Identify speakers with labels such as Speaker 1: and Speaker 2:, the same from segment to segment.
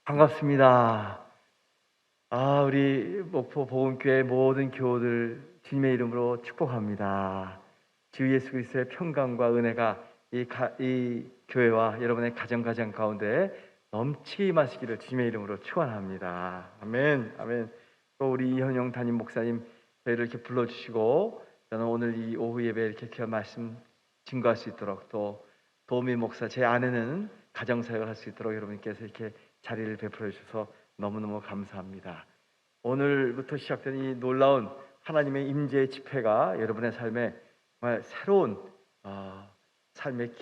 Speaker 1: 반갑습니다. 우리 목포 복음교회 모든 교우들 주님의 이름으로 축복합니다. 주 예수 그리스도의 평강과 은혜가 이 교회와 여러분의 가정 가운데 넘치게 임하시기를 주님의 이름으로 축원합니다. 아멘, 아멘. 또 우리 이현영 담임 목사님 저희를 이렇게 불러주시고 저는 오늘 이 오후 예배 이렇게 귀한 말씀 증거할 수 있도록 또 도미 목사 제 아내는 가정 사역을 할 수 있도록 여러분께서 이렇게 자리를 베풀어 주셔서 너무너무 감사합니다. 오늘부터 시작된 이 놀라운 하나님의 임재의 집회가 여러분의 삶에 정말 새로운 삶의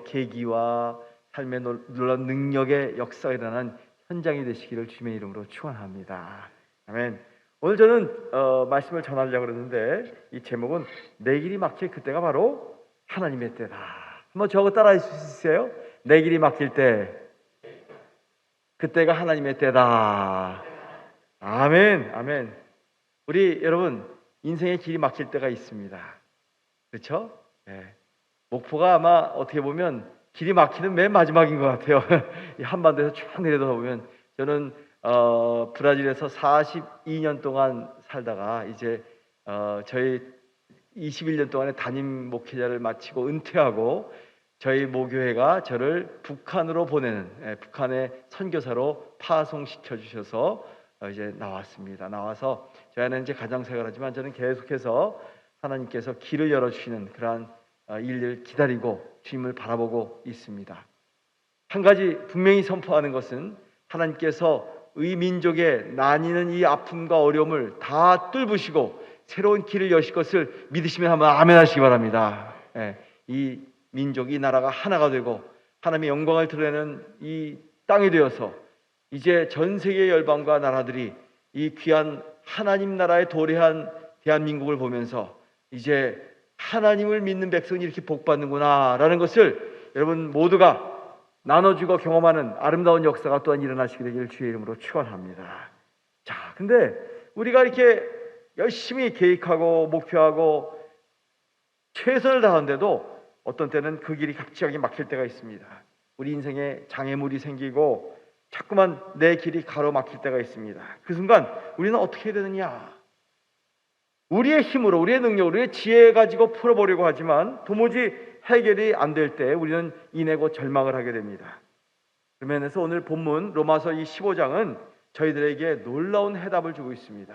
Speaker 1: 계기와 삶의 놀라운 능력의 역사가 일어나는 현장이 되시기를 주님의 이름으로 축원합니다. 아멘. 오늘 저는 말씀을 전하려고 그러는데 이 제목은 내 길이 막힐 그때가 바로 하나님의 때다. 한번 저거 따라해 주실 수 있어요? 내 길이 막힐 때 그때가 하나님의 때다. 아멘, 아멘. 우리 여러분 인생의 길이 막힐 때가 있습니다. 그렇죠? 네. 목포가 아마 어떻게 보면 길이 막히는 맨 마지막인 것 같아요. 이 한반도에서 쭉 내려다보면 저는 브라질에서 42년 동안 살다가 이제 저희 21년 동안의 담임 목회자를 마치고 은퇴하고 저희 모교회가 저를 북한으로 보내는 북한의 선교사로 파송시켜 주셔서 이제 나왔습니다. 나와서 저희는 이제 가정 생활하지만 저는 계속해서 하나님께서 길을 열어 주시는 그러한 일을 기다리고 주님을 바라보고 있습니다. 한 가지 분명히 선포하는 것은 하나님께서 이 민족의 나뉘는 이 아픔과 어려움을 다 뚫으시고 새로운 길을 여실 것을 믿으시면 한번 아멘 하시기 바랍니다. 이 민족, 이 나라가 하나가 되고 하나님의 영광을 드러내는 이 땅이 되어서 이제 전 세계 열방과 나라들이 이 귀한 하나님 나라의 도래한 대한민국을 보면서 이제 하나님을 믿는 백성이 이렇게 복받는구나 라는 것을 여러분 모두가 나눠주고 경험하는 아름다운 역사가 또한 일어나시게 되기를 주의 이름으로 축원합니다. 자, 근데 우리가 이렇게 열심히 계획하고 목표하고 최선을 다하는데도 어떤 때는 그 길이 갑자기 막힐 때가 있습니다. 우리 인생에 장애물이 생기고 자꾸만 내 길이 가로막힐 때가 있습니다. 그 순간 우리는 어떻게 해야 되느냐? 우리의 힘으로, 우리의 능력으로, 우리의 지혜 가지고 풀어보려고 하지만 도무지 해결이 안 될 때 우리는 인내고 절망을 하게 됩니다. 그런 면에서 오늘 본문 로마서 이 15장은 저희들에게 놀라운 해답을 주고 있습니다.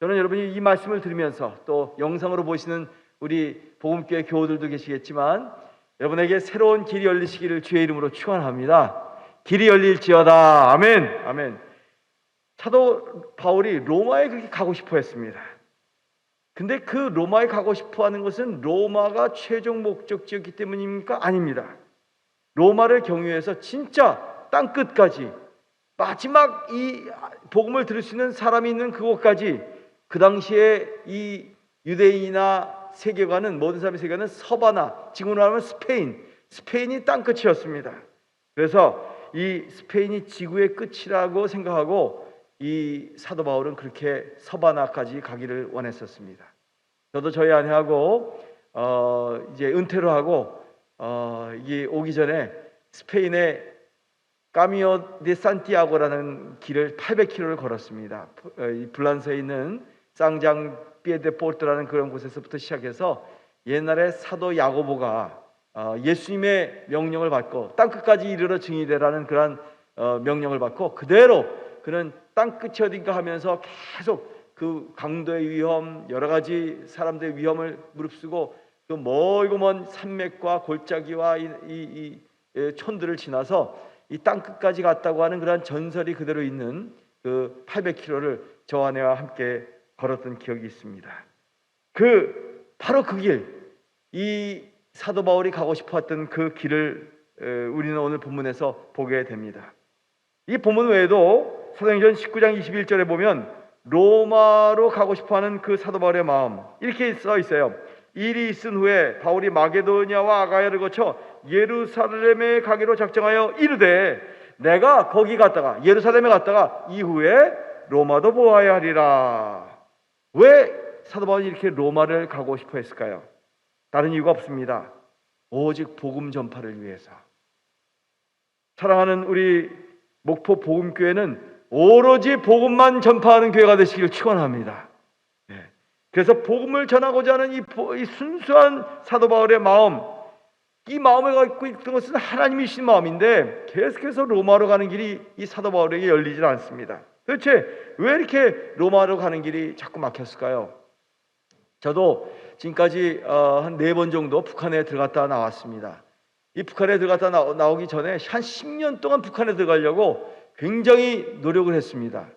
Speaker 1: 저는 여러분이 이 말씀을 들으면서 또 영상으로 보시는 우리 복음교회 교우들도 계시겠지만 여러분에게 새로운 길이 열리시기를 주의 이름으로 축원합니다. 길이 열릴지어다. 아멘. 아멘. 사도 바울이 로마에 그렇게 가고 싶어 했습니다. 근데 그 로마에 가고 싶어 하는 것은 로마가 최종 목적지였기 때문입니까? 아닙니다. 로마를 경유해서 진짜 땅끝까지 마지막 이 복음을 들을 수 있는 사람이 있는 그곳까지 그 당시에 이 유대인이나 세계관은 모든 사람의 세계관은 서바나 지금으로 말하면 스페인이 땅끝이었습니다. 그래서 이 스페인이 지구의 끝이라고 생각하고 이 사도 바울은 그렇게 서바나까지 가기를 원했었습니다. 저도 저희 아내하고 이제 은퇴를 하고 이게 오기 전에 스페인의 까미오 데 산티아고라는 길을 800km를 걸었습니다. 블란서에 있는 쌍장 피에데포르트라는 그런 곳에서부터 시작해서 옛날에 사도 야고보가 예수님의 명령을 받고 땅끝까지 이르러 증인이 되라는 그런 명령을 받고 그대로 그는 땅끝이 어딘가 하면서 계속 그 강도의 위험, 여러 가지 사람들의 위험을 무릅쓰고 그 멀고 먼 산맥과 골짜기와 이 촌들을 지나서 이 땅끝까지 갔다고 하는 그런 전설이 그대로 있는 그 800km를 저 아내와 함께 걸었던 기억이 있습니다. 바로 그 길, 이 사도 바울이 가고 싶었던 그 길을 우리는 오늘 본문에서 보게 됩니다. 이 본문 외에도 사도행전 19장 21절에 보면 로마로 가고 싶어하는 그 사도 바울의 마음 이렇게 써 있어요. 일이 있은 후에 바울이 마게도냐와 아가야를 거쳐 예루살렘에 가기로 작정하여 이르되 내가 거기 갔다가 예루살렘에 갔다가 이후에 로마도 보아야 하리라. 왜 사도 바울이 이렇게 로마를 가고 싶어 했을까요? 다른 이유가 없습니다. 오직 복음 전파를 위해서. 사랑하는 우리 목포 복음교회는 오로지 복음만 전파하는 교회가 되시기를 축원합니다. 그래서 복음을 전하고자 하는 이 순수한 사도 바울의 마음, 이 마음을 갖고 있던 것은 하나님이신 마음인데 계속해서 로마로 가는 길이 이 사도 바울에게 열리질 않습니다. 도대체 왜 이렇게 로마로 가는 길이 자꾸 막혔을까요? 저도 지금까지 한 4번 정도 북한에 들어갔다 나왔습니다. 이 북한에 들어갔다 나오기 전에 한 10년 동안 북한에 들어가려고 굉장히 노력을 했습니다.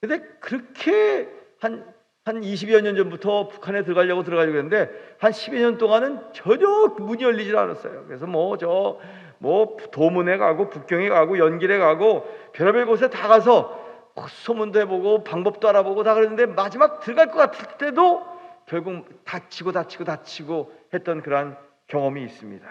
Speaker 1: 근데 그렇게 한 20여 년 전부터 북한에 들어가려고 했는데 한 10여 년 동안은 전혀 문이 열리질 않았어요. 그래서 도문에 가고 북경에 가고 연길에 가고 별의별 곳에 다 가서 소문도 해보고 방법도 알아보고 다 그랬는데 마지막 들어갈 것 같을 때도 결국 다치고 했던 그러한 경험이 있습니다.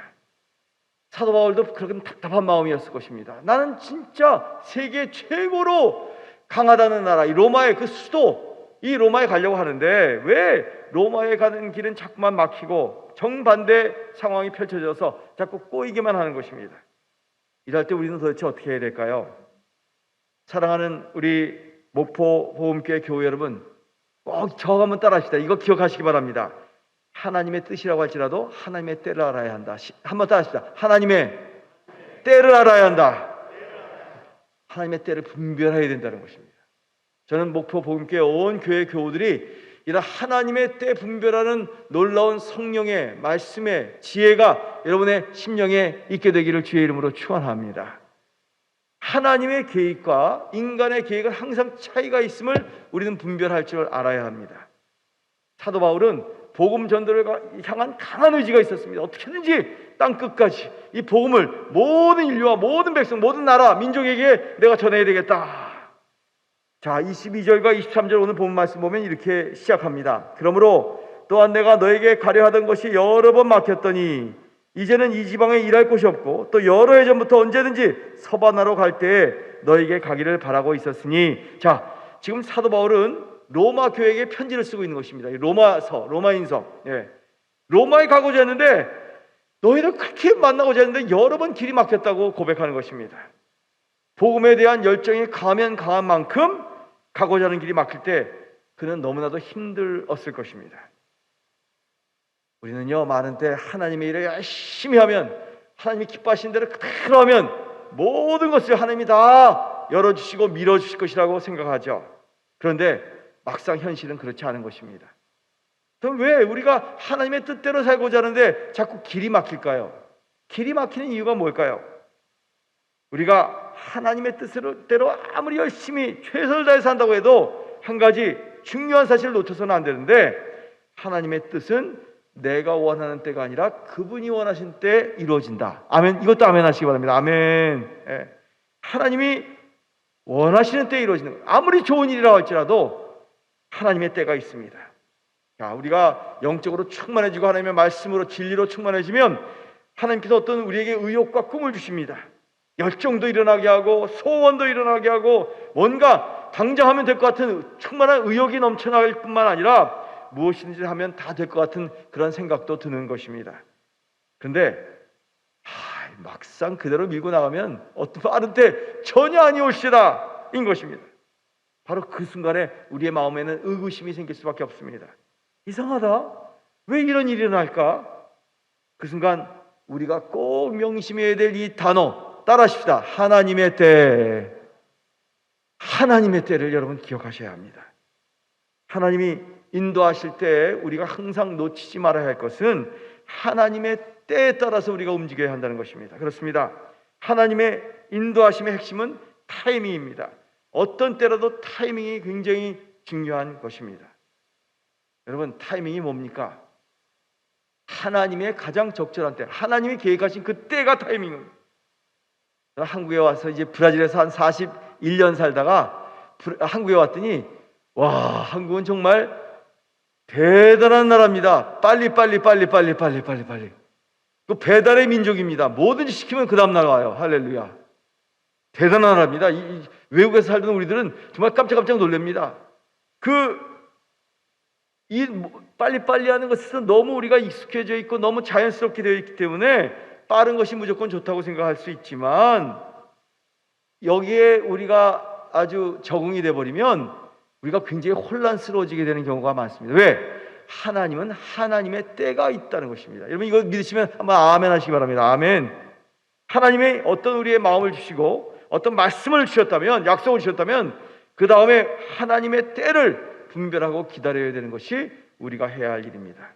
Speaker 1: 사도 바울도 그렇게 답답한 마음이었을 것입니다. 나는 진짜 세계 최고로 강하다는 나라, 이 로마의 그 수도, 이 로마에 가려고 하는데 왜 로마에 가는 길은 자꾸만 막히고 정반대 상황이 펼쳐져서 자꾸 꼬이기만 하는 것입니다. 이럴 때 우리는 도대체 어떻게 해야 될까요? 사랑하는 우리 목포 보험교회 교회 여러분, 꼭 저하고 한번 따라하시다. 이거 기억하시기 바랍니다. 하나님의 뜻이라고 할지라도 하나님의 때를 알아야 한다. 한번 따라하시다. 하나님의 때를 알아야 한다. 하나님의 때를 분별해야 된다는 것입니다. 저는 목포 복음교회 온 교회 교우들이 이런 하나님의 때 분별하는 놀라운 성령의 말씀의 지혜가 여러분의 심령에 있게 되기를 주의 이름으로 축원합니다. 하나님의 계획과 인간의 계획은 항상 차이가 있음을 우리는 분별할 줄 알아야 합니다. 사도 바울은 복음 전도를 향한 강한 의지가 있었습니다. 어떻게든지 땅 끝까지 이 복음을 모든 인류와 모든 백성, 모든 나라, 민족에게 내가 전해야 되겠다. 자, 22절과 23절 오늘 본 말씀 보면 이렇게 시작합니다. 그러므로 또한 내가 너에게 가려 하던 것이 여러 번 막혔더니 이제는 이 지방에 일할 곳이 없고 또 여러 해 전부터 언제든지 서바나로 갈 때에 너에게 가기를 바라고 있었으니, 자, 지금 사도 바울은 로마 교회에게 편지를 쓰고 있는 것입니다. 로마인서. 로마에 가고자 했는데 너희를 그렇게 만나고자 했는데 여러 번 길이 막혔다고 고백하는 것입니다. 복음에 대한 열정이 강하면 강한 만큼 가고자 하는 길이 막힐 때 그는 너무나도 힘들었을 것입니다. 우리는요, 많은 때 하나님의 일을 열심히 하면, 하나님이 기뻐하시는 대로 그대로 하면 모든 것을 하나님이 다 열어주시고 밀어주실 것이라고 생각하죠. 그런데 막상 현실은 그렇지 않은 것입니다. 그럼 왜 우리가 하나님의 뜻대로 살고자 하는데 자꾸 길이 막힐까요? 길이 막히는 이유가 뭘까요? 우리가 하나님의 뜻대로 아무리 열심히 최선을 다해서 한다고 해도 한 가지 중요한 사실을 놓쳐서는 안 되는데, 하나님의 뜻은 내가 원하는 때가 아니라 그분이 원하신 때 이루어진다. 아멘. 이것도 아멘 하시기 바랍니다. 아멘. 하나님이 원하시는 때에 이루어지는 것. 아무리 좋은 일이라고 할지라도 하나님의 때가 있습니다. 자, 우리가 영적으로 충만해지고 하나님의 말씀으로 진리로 충만해지면 하나님께서 어떤 우리에게 의욕과 꿈을 주십니다. 열정도 일어나게 하고 소원도 일어나게 하고 뭔가 당장 하면 될 것 같은 충만한 의욕이 넘쳐나갈 뿐만 아니라 무엇이든지 하면 다 될 것 같은 그런 생각도 드는 것입니다. 그런데 막상 그대로 밀고 나가면 어떤 빠른 때 전혀 아니올시다 인 것입니다. 바로 그 순간에 우리의 마음에는 의구심이 생길 수밖에 없습니다. 이상하다. 왜 이런 일이 일어날까? 그 순간 우리가 꼭 명심해야 될 이 단어 따라하십시다. 하나님의 때. 하나님의 때를 여러분 기억하셔야 합니다. 하나님이 인도하실 때 우리가 항상 놓치지 말아야 할 것은 하나님의 때에 따라서 우리가 움직여야 한다는 것입니다. 그렇습니다. 하나님의 인도하심의 핵심은 타이밍입니다. 어떤 때라도 타이밍이 굉장히 중요한 것입니다. 여러분, 타이밍이 뭡니까? 하나님의 가장 적절한 때, 하나님이 계획하신 그 때가 타이밍입니다. 한국에 와서 이제 브라질에서 한 41년 살다가 한국에 왔더니 와, 한국은 정말 대단한 나라입니다. 빨리. 그 배달의 민족입니다. 뭐든지 시키면 그 다음 나가요. 할렐루야. 대단한 나라입니다. 외국에서 살던 우리들은 정말 깜짝깜짝 놀랍니다. 이 빨리 하는 것에서 너무 우리가 익숙해져 있고 너무 자연스럽게 되어 있기 때문에 빠른 것이 무조건 좋다고 생각할 수 있지만 여기에 우리가 아주 적응이 돼 버리면 우리가 굉장히 혼란스러워지게 되는 경우가 많습니다. 왜? 하나님은 하나님의 때가 있다는 것입니다. 여러분 이거 믿으시면 한번 아멘 하시기 바랍니다. 아멘. 하나님의 어떤 우리의 마음을 주시고 어떤 말씀을 주셨다면, 약속을 주셨다면 그 다음에 하나님의 때를 분별하고 기다려야 되는 것이 우리가 해야 할 일입니다.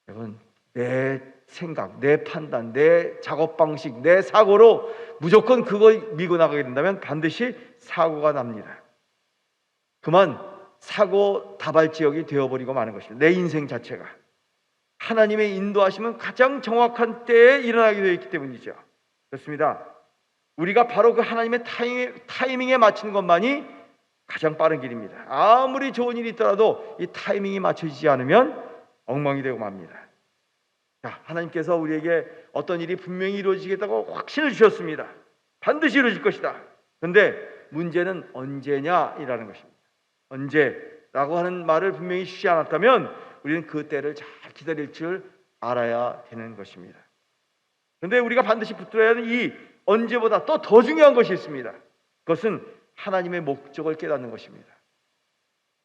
Speaker 1: 여러분, 내 생각, 내 판단, 내 작업 방식, 내 사고로 무조건 그걸 밀고 나가게 된다면 반드시 사고가 납니다. 그만 사고 다발 지역이 되어버리고 마는 것입니다. 내 인생 자체가 하나님의 인도하심은 가장 정확한 때에 일어나게 되어 있기 때문이죠. 그렇습니다. 우리가 바로 그 하나님의 타이밍에 맞추는 것만이 가장 빠른 길입니다. 아무리 좋은 일이 있더라도 이 타이밍이 맞춰지지 않으면 엉망이 되고 맙니다. 자, 하나님께서 우리에게 어떤 일이 분명히 이루어지겠다고 확신을 주셨습니다. 반드시 이루어질 것이다. 그런데 문제는 언제냐이라는 것입니다. 언제라고 하는 말을 분명히 주지 않았다면 우리는 그 때를 잘 기다릴 줄 알아야 되는 것입니다. 그런데 우리가 반드시 붙들어야 하는 이 언제보다 또 더 중요한 것이 있습니다. 그것은 하나님의 목적을 깨닫는 것입니다.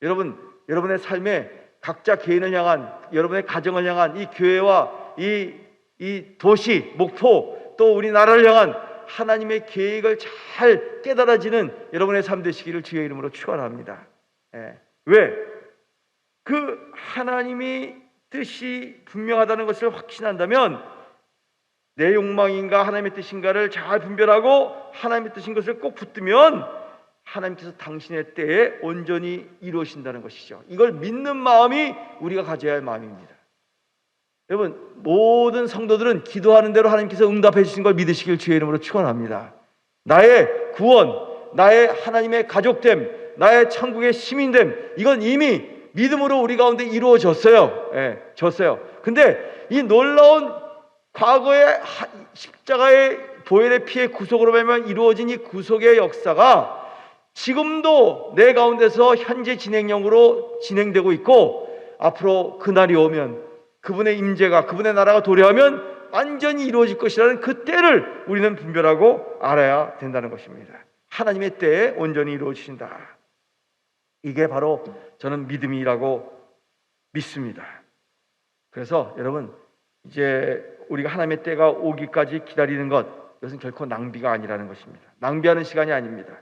Speaker 1: 여러분, 여러분의 삶에 각자 개인을 향한, 여러분의 가정을 향한 이 교회와 이 도시, 목포, 또 우리나라를 향한 하나님의 계획을 잘 깨달아지는 여러분의 삶 되시기를 주의 이름으로 축원합니다. 왜? 그 하나님이 뜻이 분명하다는 것을 확신한다면 내 욕망인가 하나님의 뜻인가를 잘 분별하고 하나님의 뜻인 것을 꼭 붙들면 하나님께서 당신의 때에 온전히 이루어진다는 것이죠. 이걸 믿는 마음이 우리가 가져야 할 마음입니다. 여러분, 모든 성도들은 기도하는 대로 하나님께서 응답해 주신 걸 믿으시길 주의 이름으로 축원합니다. 나의 구원, 나의 하나님의 가족됨, 나의 천국의 시민됨, 이건 이미 믿음으로 우리 가운데 이루어졌어요. 졌어요. 근데 이 놀라운 과거의 십자가의 보혈의 피의 구속으로 말미암아 이루어진 이 구속의 역사가 지금도 내 가운데서 현재 진행형으로 진행되고 있고, 앞으로 그날이 오면 그분의 임재가, 그분의 나라가 도래하면 완전히 이루어질 것이라는 그 때를 우리는 분별하고 알아야 된다는 것입니다. 하나님의 때에 온전히 이루어지신다. 이게 바로 저는 믿음이라고 믿습니다. 그래서 여러분, 이제 우리가 하나님의 때가 오기까지 기다리는 것, 이것은 결코 낭비가 아니라는 것입니다. 낭비하는 시간이 아닙니다.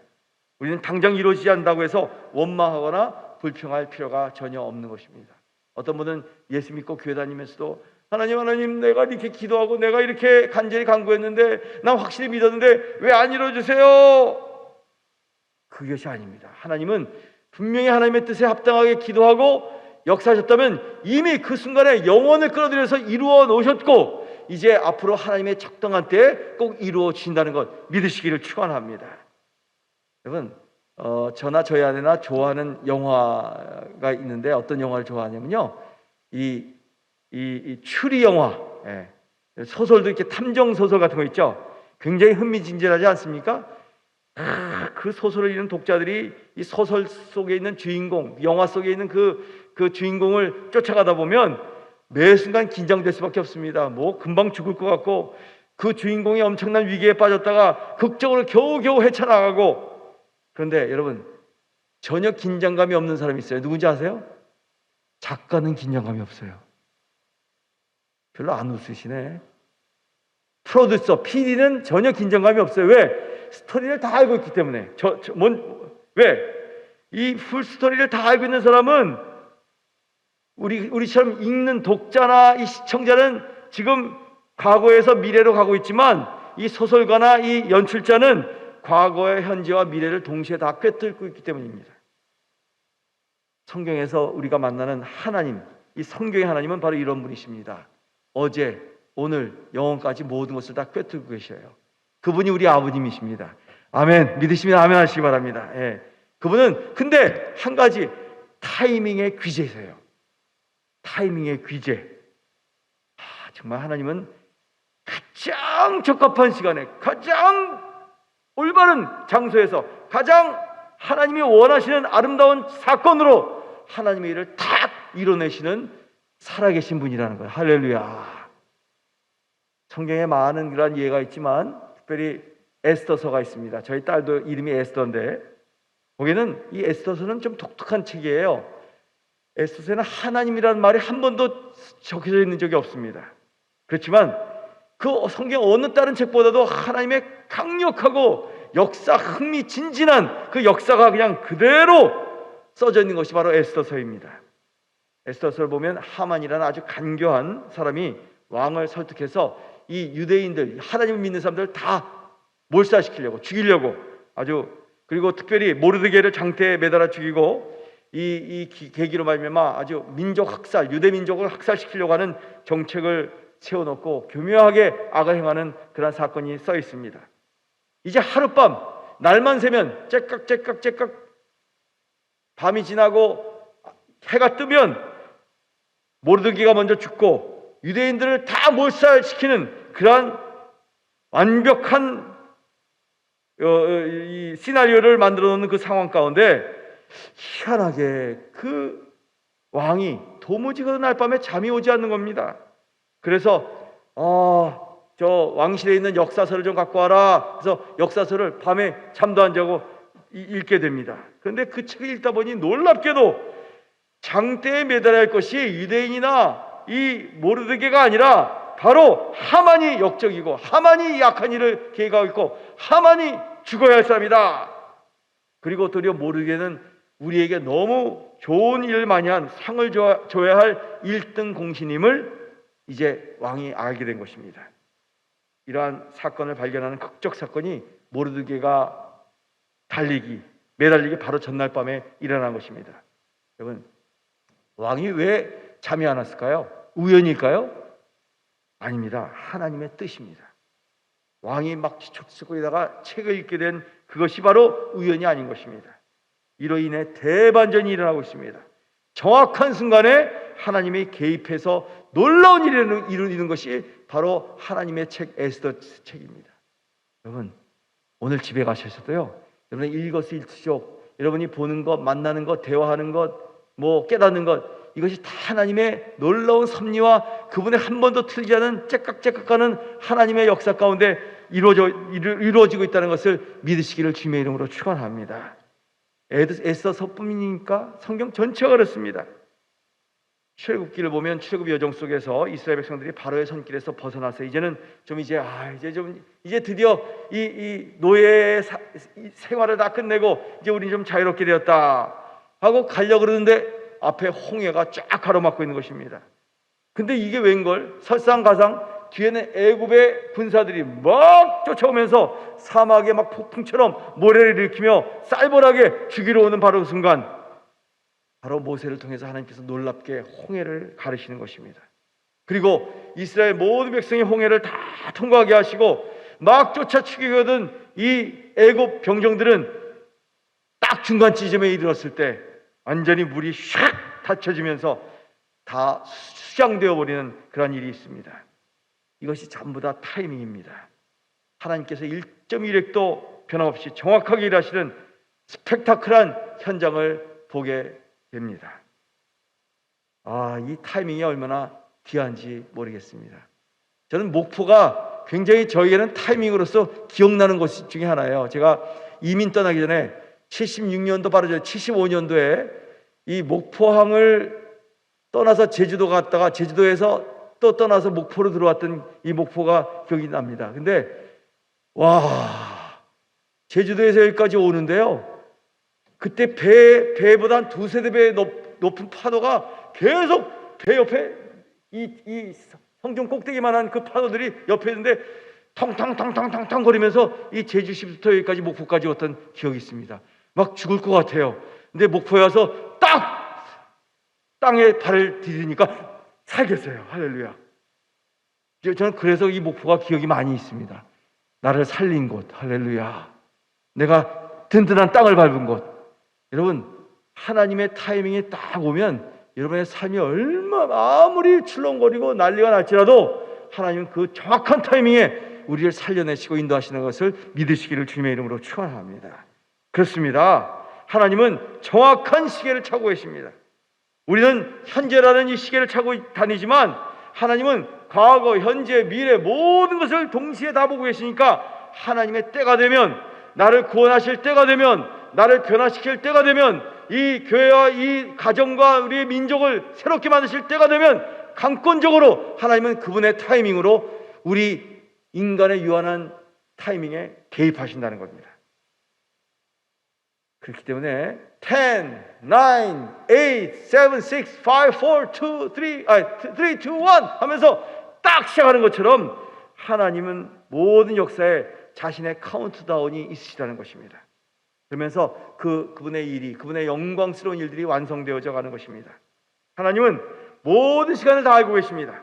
Speaker 1: 우리는 당장 이루어지지 않는다고 해서 원망하거나 불평할 필요가 전혀 없는 것입니다. 어떤 분은 예수 믿고 교회 다니면서도 하나님 내가 이렇게 기도하고 내가 이렇게 간절히 간구했는데 난 확실히 믿었는데 왜 안 이루어주세요? 그것이 아닙니다. 하나님은 분명히 하나님의 뜻에 합당하게 기도하고 역사하셨다면 이미 그 순간에 영혼을 끌어들여서 이루어 놓으셨고 이제 앞으로 하나님의 적당한 때에 꼭 이루어 주신다는 것 믿으시기를 축원합니다. 여러분, 저나 저희 아내나 좋아하는 영화가 있는데 어떤 영화를 좋아하냐면요, 이 추리 영화, 소설도 이렇게 탐정 소설 같은 거 있죠. 굉장히 흥미진진하지 않습니까? 그 소설을 읽는 독자들이 이 소설 속에 있는 주인공, 영화 속에 있는 그 주인공을 쫓아가다 보면 매 순간 긴장될 수밖에 없습니다. 뭐 금방 죽을 것 같고 그 주인공이 엄청난 위기에 빠졌다가 극적으로 겨우겨우 헤쳐나가고. 그런데 여러분, 전혀 긴장감이 없는 사람이 있어요. 누군지 아세요? 작가는 긴장감이 없어요. 별로 안 웃으시네. 프로듀서, PD는 전혀 긴장감이 없어요. 왜? 스토리를 다 알고 있기 때문에. 왜? 이 풀 스토리를 다 알고 있는 사람은 우리처럼 읽는 독자나 이 시청자는 지금 과거에서 미래로 가고 있지만 이 소설가나 이 연출자는 과거의 현재와 미래를 동시에 다 꿰뚫고 있기 때문입니다. 성경에서 우리가 만나는 하나님, 이 성경의 하나님은 바로 이런 분이십니다. 어제, 오늘, 영원까지 모든 것을 다 꿰뚫고 계셔요. 그분이 우리 아버님이십니다. 아멘. 믿으시면 아멘 하시기 바랍니다. 그분은 근데 한 가지, 타이밍의 귀재세요. 타이밍의 귀재. 정말 하나님은 가장 적합한 시간에, 가장 올바른 장소에서, 가장 하나님이 원하시는 아름다운 사건으로 하나님의 일을 딱 이뤄내시는 살아계신 분이라는 거예요. 할렐루야. 성경에 많은 그런 예가 있지만 특별히 에스더서가 있습니다. 저희 딸도 이름이 에스더인데 거기는 이 에스더서는 좀 독특한 책이에요. 에스더서에는 하나님이라는 말이 한 번도 적혀져 있는 적이 없습니다. 그렇지만 그 성경 어느 다른 책보다도 하나님의 강력하고 역사 흥미진진한 그 역사가 그냥 그대로 써져 있는 것이 바로 에스더서입니다. 에스더서를 보면 하만이라는 아주 간교한 사람이 왕을 설득해서 이 유대인들, 하나님을 믿는 사람들 다 몰살시키려고, 죽이려고 아주, 그리고 특별히 모르드게를 장대에 매달아 죽이고 이 계기로 말미암아 아주 민족 학살, 유대 민족을 학살시키려고 하는 정책을 세워놓고 교묘하게 악을 행하는 그런 사건이 써 있습니다. 이제 하룻밤 날만 새면 째깍 밤이 지나고 해가 뜨면 모르드게가 먼저 죽고 유대인들을 다 몰살시키는 그러한 완벽한 이 시나리오를 만들어 놓는 그 상황 가운데 희한하게 그 왕이 도무지 그 날 밤에 잠이 오지 않는 겁니다. 그래서 저 왕실에 있는 역사서를 좀 갖고 와라. 그래서 역사서를 밤에 잠도 안 자고 읽게 됩니다. 그런데 그 책을 읽다 보니 놀랍게도 장대에 매달아야 할 것이 유대인이나 이 모르드게가 아니라 바로 하만이 역적이고 하만이 약한 일을 계획하고 있고 하만이 죽어야 할 사람이다. 그리고 도리어 모르드게는 우리에게 너무 좋은 일을 많이 한 상을 줘야 할 1등 공신임을 이제 왕이 알게 된 것입니다. 이러한 사건을 발견하는 극적 사건이 모르드게가 매달리기 바로 전날 밤에 일어난 것입니다. 여러분, 왕이 왜 잠이 안 왔을까요? 우연일까요? 아닙니다. 하나님의 뜻입니다. 왕이 막 지쳐쓰고 있다가 책을 읽게 된 그것이 바로 우연이 아닌 것입니다. 이로 인해 대반전이 일어나고 있습니다. 정확한 순간에 하나님이 개입해서 놀라운 일을 이루는 것이 바로 하나님의 책 에스더 책입니다. 여러분, 오늘 집에 가셔서도요, 여러분의 일거수일투족, 여러분이 보는 것, 만나는 것, 대화하는 것, 깨닫는 것, 이것이 다 하나님의 놀라운 섭리와 그분의 한 번도 틀리지 않은 째깍째깍하는 하나님의 역사 가운데 이루어지고 있다는 것을 믿으시기를 주님의 이름으로 축원합니다. 에스더서뿐이니까 성경 전체가 그렇습니다. 출애굽기를 보면 출애굽 여정 속에서 이스라엘 백성들이 바로의 손길에서 벗어나서 이제 드디어 이 노예의 생활을 다 끝내고 이제 우리 좀 자유롭게 되었다 하고 가려고 그러는데 앞에 홍해가 쫙 가로막고 있는 것입니다. 근데 이게 웬걸? 설상가상 뒤에는 애굽의 군사들이 막 쫓아오면서 사막에 막 폭풍처럼 모래를 일으키며 쌀벌하게 죽이러 오는 바로 그 순간, 바로 모세를 통해서 하나님께서 놀랍게 홍해를 가르시는 것입니다. 그리고 이스라엘 모든 백성이 홍해를 다 통과하게 하시고 막 쫓아 죽이거든 이 애굽 병정들은 딱 중간 지점에 이르렀을 때 완전히 물이 샥 닫혀지면서 다 수장되어 버리는 그런 일이 있습니다. 이것이 전부 다 타이밍입니다. 하나님께서 1.1획도 변함없이 정확하게 일하시는 스펙타클한 현장을 보게 됩니다. 이 타이밍이 얼마나 귀한지 모르겠습니다. 저는 목포가 굉장히 저에게는 타이밍으로서 기억나는 곳 중에 하나예요. 제가 이민 떠나기 전에 76년도 바로 75년도에 이 목포항을 떠나서 제주도 갔다가 제주도에서 또 떠나서 목포로 들어왔던 이 목포가 기억이 납니다. 근데 제주도에서 여기까지 오는데요, 그때 배보다 한 두세 배 높은 파도가 계속 배 옆에 이 성중 꼭대기만한 그 파도들이 옆에 있는데 텅텅텅텅텅텅 거리면서 이 제주시부터 여기까지 목포까지 왔던 기억이 있습니다. 막 죽을 것 같아요. 근데 목포에 와서 딱 땅에 발을 디디니까 살겠어요. 할렐루야. 저는 그래서 이 목포가 기억이 많이 있습니다. 나를 살린 곳, 할렐루야. 내가 든든한 땅을 밟은 곳. 여러분, 하나님의 타이밍이 딱 오면 여러분의 삶이 아무리 출렁거리고 난리가 날지라도 하나님은 그 정확한 타이밍에 우리를 살려내시고 인도하시는 것을 믿으시기를 주님의 이름으로 축원합니다. 그렇습니다. 하나님은 정확한 시계를 차고 계십니다. 우리는 현재라는 이 시계를 차고 다니지만 하나님은 과거, 현재, 미래 모든 것을 동시에 다 보고 계시니까 하나님의 때가 되면, 나를 구원하실 때가 되면, 나를 변화시킬 때가 되면, 이 교회와 이 가정과 우리의 민족을 새롭게 만드실 때가 되면 강권적으로 하나님은 그분의 타이밍으로 우리 인간의 유한한 타이밍에 개입하신다는 겁니다. 그렇기 때문에 10, 9, 8, 7, 6, 5, 4, 3, 2, 1 하면서 딱 시작하는 것처럼 하나님은 모든 역사에 자신의 카운트다운이 있으시다는 것입니다. 그러면서 그분의 일이, 그분의 영광스러운 일들이 완성되어져 가는 것입니다. 하나님은 모든 시간을 다 알고 계십니다.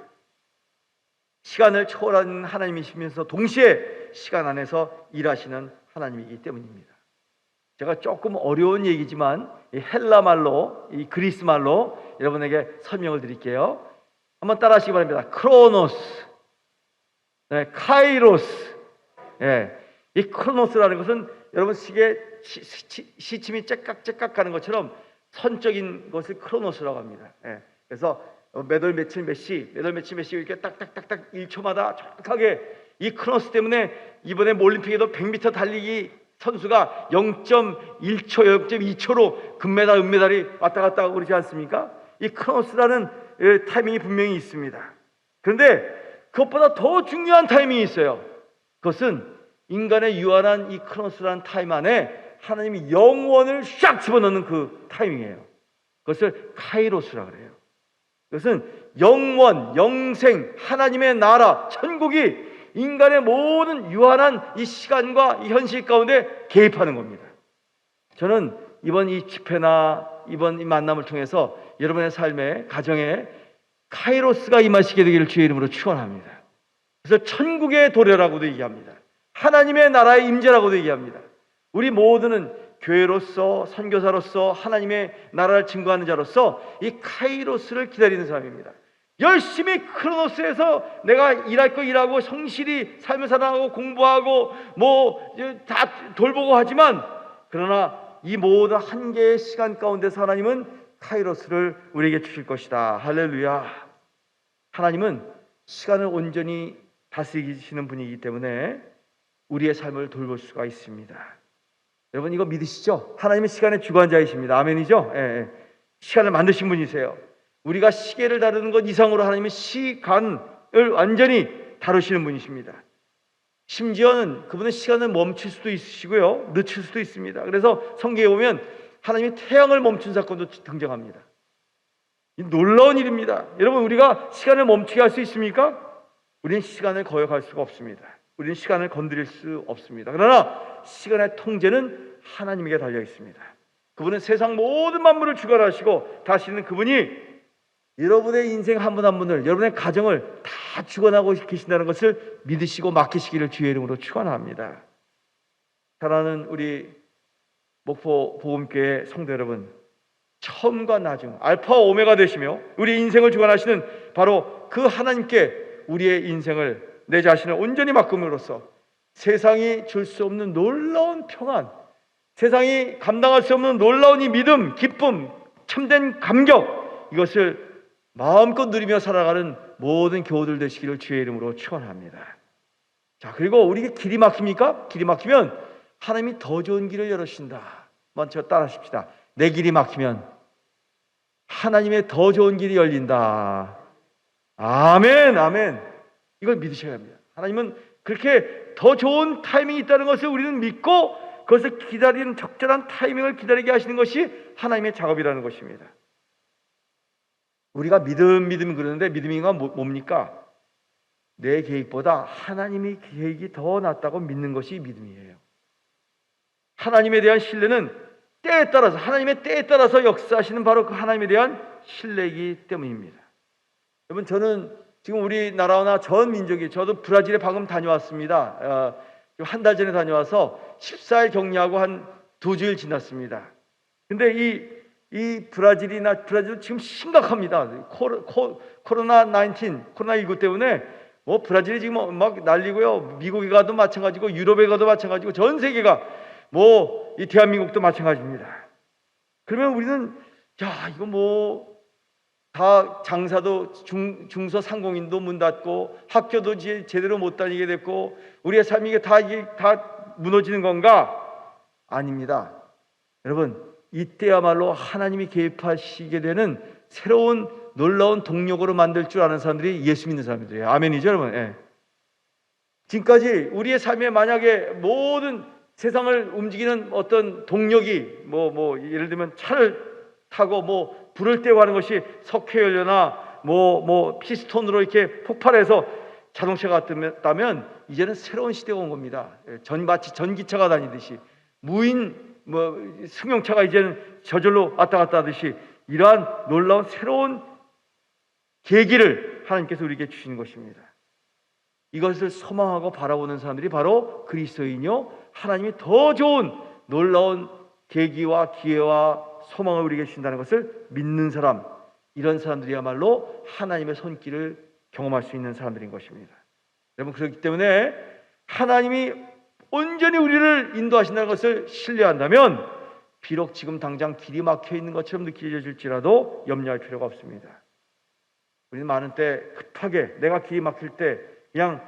Speaker 1: 시간을 초월하는 하나님이시면서 동시에 시간 안에서 일하시는 하나님이기 때문입니다. 제가 조금 어려운 얘기지만 이 헬라 말로, 이 그리스 말로 여러분에게 설명을 드릴게요. 한번 따라하시기 바랍니다. 크로노스, 네, 카이로스. 예, 이 크로노스라는 것은 여러분 시계 시침이 째깍째깍 가는 것처럼 선적인 것을 크로노스라고 합니다. 예, 그래서 몇 월 며칠 몇 시, 몇 월 며칠 몇 시 이렇게 딱딱딱딱 1초마다 정확하게 이 크로노스 때문에 이번에 올림픽에도 100m 달리기 선수가 0.1초, 0.2초로 금메달, 은메달이 왔다 갔다 하고 그러지 않습니까? 이 크로노스라는 타이밍이 분명히 있습니다. 그런데 그것보다 더 중요한 타이밍이 있어요. 그것은 인간의 유한한 이 크로노스라는 타임 안에 하나님이 영원을 샥 집어넣는 그 타이밍이에요. 그것을 카이로스라고 그래요. 그것은 영원, 영생, 하나님의 나라, 천국이 인간의 모든 유한한 이 시간과 이 현실 가운데 개입하는 겁니다. 저는 이번 이 집회나 이번 이 만남을 통해서 여러분의 삶에, 가정에 카이로스가 임하시게 되기를 주의 이름으로 축원합니다. 그래서 천국의 도래라고도 얘기합니다. 하나님의 나라의 임재라고도 얘기합니다. 우리 모두는 교회로서, 선교사로서 하나님의 나라를 증거하는 자로서 이 카이로스를 기다리는 사람입니다. 열심히 크로노스에서 내가 일할 거 일하고 성실히 삶을 살아가고 공부하고 뭐 다 돌보고 하지만, 그러나 이 모든 한계의 시간 가운데서 하나님은 카이로스를 우리에게 주실 것이다. 할렐루야. 하나님은 시간을 온전히 다스리시는 분이기 때문에 우리의 삶을 돌볼 수가 있습니다. 여러분 이거 믿으시죠? 하나님은 시간의 주관자이십니다. 아멘이죠? 예. 시간을 만드신 분이세요. 우리가 시계를 다루는 것 이상으로 하나님은 시간을 완전히 다루시는 분이십니다. 심지어는 그분은 시간을 멈출 수도 있으시고요, 늦출 수도 있습니다. 그래서 성경에 보면 하나님이 태양을 멈춘 사건도 등장합니다. 이 놀라운 일입니다. 여러분 우리가 시간을 멈추게 할 수 있습니까? 우리는 시간을 거역할 수가 없습니다. 우리는 시간을 건드릴 수 없습니다. 그러나 시간의 통제는 하나님에게 달려 있습니다. 그분은 세상 모든 만물을 주관하시고 다시는 그분이 여러분의 인생 한 분 한 분을, 여러분의 가정을 다 주관하고 계신다는 것을 믿으시고 맡기시기를 주의 이름으로 축원합니다. 사랑하는 우리 목포 복음교회 성도 여러분, 처음과 나중 알파와 오메가 되시며 우리 인생을 주관하시는 바로 그 하나님께 우리의 인생을, 내 자신을 온전히 맡김으로써 세상이 줄 수 없는 놀라운 평안, 세상이 감당할 수 없는 놀라운 이 믿음, 기쁨, 참된 감격, 이것을 마음껏 누리며 살아가는 모든 교우들 되시기를 주의 이름으로 축원합니다. 자, 그리고 우리에게 길이 막힙니까? 길이 막히면 하나님이 더 좋은 길을 열으신다. 먼저 따라하십시다. 내 길이 막히면 하나님의 더 좋은 길이 열린다. 아멘, 아멘. 이걸 믿으셔야 합니다. 하나님은 그렇게 더 좋은 타이밍이 있다는 것을 우리는 믿고 그것을 기다리는, 적절한 타이밍을 기다리게 하시는 것이 하나님의 작업이라는 것입니다. 우리가 믿음 그러는데 믿음이가 뭡니까? 내 계획보다 하나님의 계획이 더 낫다고 믿는 것이 믿음이에요. 하나님에 대한 신뢰는 때에 따라서, 하나님의 때에 따라서 역사하시는 바로 그 하나님에 대한 신뢰이기 때문입니다. 여러분 저는 지금 우리나라나 전 민족이, 저도 브라질에 방금 다녀왔습니다. 한 달 전에 다녀와서 14일 격리하고 한 2주일 지났습니다. 근데 이 브라질은 지금 심각합니다. 코로나19 때문에 뭐 브라질이 지금 막 난리고요. 미국에 가도 마찬가지고, 유럽에 가도 마찬가지고, 전 세계가 뭐 이 대한민국도 마찬가지입니다. 그러면 우리는 야, 이거 뭐 다 장사도 중소 상공인도 문 닫고 학교도 제대로 못 다니게 됐고 우리의 삶이 이게 다 무너지는 건가? 아닙니다. 여러분, 이때야말로 하나님이 개입하시게 되는 새로운 놀라운 동력으로 만들 줄 아는 사람들이 예수 믿는 사람들이에요. 아멘이죠, 여러분? 예. 지금까지 우리의 삶에 만약에 모든 세상을 움직이는 어떤 동력이 예를 들면 차를 타고 불을 떼고 하는 것이 석회연료나 피스톤으로 이렇게 폭발해서 자동차가 됐다면 이제는 새로운 시대가 온 겁니다. 마치 전기차가 다니듯이 무인 승용차가 이제는 저절로 왔다 갔다 하듯이 이러한 놀라운 새로운 계기를 하나님께서 우리에게 주시는 것입니다. 이것을 소망하고 바라보는 사람들이 바로 그리스도인이요 하나님이 더 좋은 놀라운 계기와 기회와 소망을 우리에게 주신다는 것을 믿는 사람, 이런 사람들이야말로 하나님의 손길을 경험할 수 있는 사람들인 것입니다. 여러분, 그렇기 때문에 하나님이 온전히 우리를 인도하신다는 것을 신뢰한다면 비록 지금 당장 길이 막혀 있는 것처럼 느껴질지라도 염려할 필요가 없습니다. 우리는 많은 때 급하게 내가 길이 막힐 때 그냥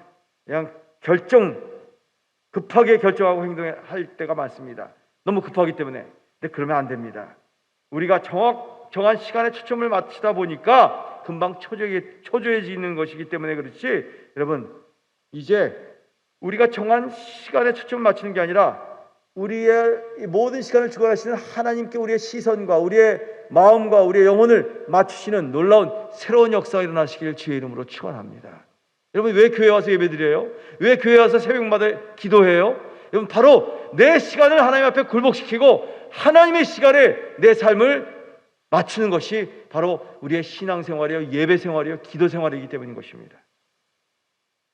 Speaker 1: 급하게 결정하고 행동할 때가 많습니다. 너무 급하기 때문에. 근데 그러면 안 됩니다. 우리가 정한 시간에 초점을 맞추다 보니까 금방 초조해지는 것이기 때문에 그렇지, 여러분, 이제 우리가 정한 시간에 초점을 맞추는 게 아니라 우리의 모든 시간을 주관하시는 하나님께 우리의 시선과 우리의 마음과 우리의 영혼을 맞추시는 놀라운 새로운 역사가 일어나시길 주의 이름으로 축원합니다. 여러분, 왜 교회 와서 예배드려요? 왜 교회 와서 새벽마다 기도해요? 여러분, 바로 내 시간을 하나님 앞에 굴복시키고 하나님의 시간에 내 삶을 맞추는 것이 바로 우리의 신앙생활이요, 예배생활이요, 기도생활이기 때문인 것입니다.